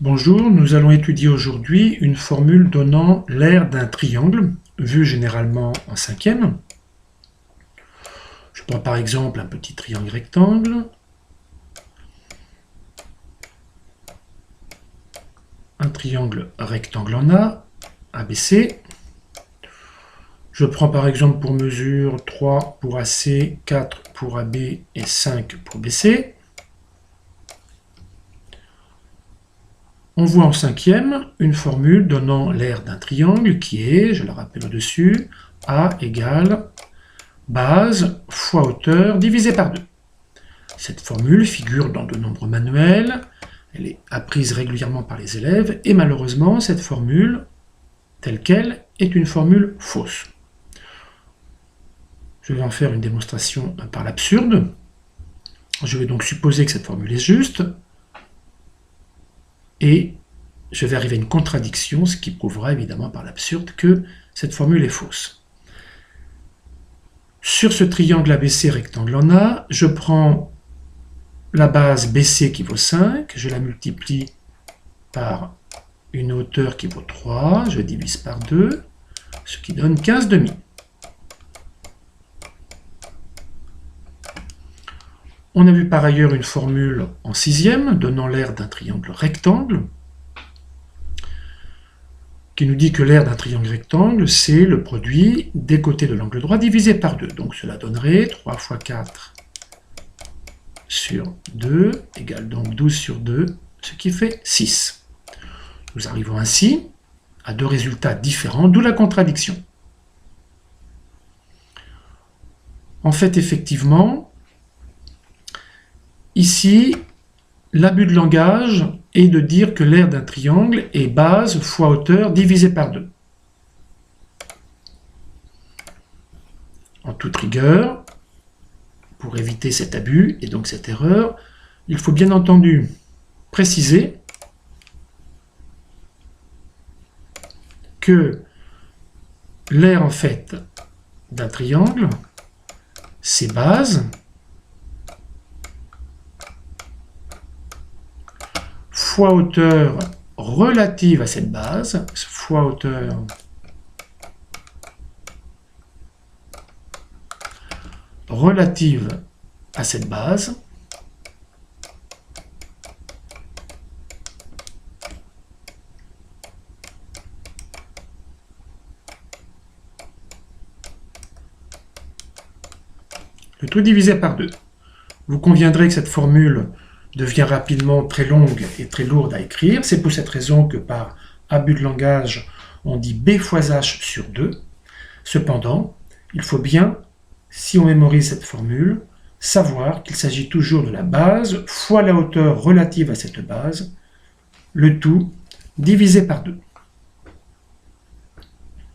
Bonjour, nous allons étudier aujourd'hui une formule donnant l'aire d'un triangle, vu généralement en cinquième. Je prends par exemple un petit triangle rectangle, un triangle rectangle en A, ABC. Je prends par exemple pour mesure 3 pour AC, 4 pour AB et 5 pour BC. On voit en cinquième une formule donnant l'aire d'un triangle qui est, je la rappelle au-dessus, A égale base fois hauteur divisé par 2. Cette formule figure dans de nombreux manuels, elle est apprise régulièrement par les élèves, et malheureusement, cette formule, telle qu'elle, est une formule fausse. Je vais en faire une démonstration par l'absurde. Je vais donc supposer que cette formule est juste, et je vais arriver à une contradiction, ce qui prouvera évidemment par l'absurde que cette formule est fausse. Sur ce triangle ABC rectangle en A, je prends la base BC qui vaut 5, je la multiplie par une hauteur qui vaut 3, je divise par 2, ce qui donne 15 demi. On a vu par ailleurs une formule en sixième donnant l'aire d'un triangle rectangle qui nous dit que l'aire d'un triangle rectangle, c'est le produit des côtés de l'angle droit divisé par 2. Donc cela donnerait 3 fois 4 sur 2 égale donc 12 sur 2, ce qui fait 6. Nous arrivons ainsi à deux résultats différents, d'où la contradiction. En fait, effectivement, ici, l'abus de langage est de dire que l'aire d'un triangle est base fois hauteur divisé par 2. En toute rigueur, pour éviter cet abus et donc cette erreur, il faut bien entendu préciser que l'aire en fait d'un triangle, c'est base fois hauteur relative à cette base, fois hauteur relative à cette base, le tout divisé par 2. Vous conviendrez que cette formule devient rapidement très longue et très lourde à écrire. C'est pour cette raison que par abus de langage, on dit B fois H sur 2. Cependant, il faut bien, si on mémorise cette formule, savoir qu'il s'agit toujours de la base fois la hauteur relative à cette base, le tout divisé par 2.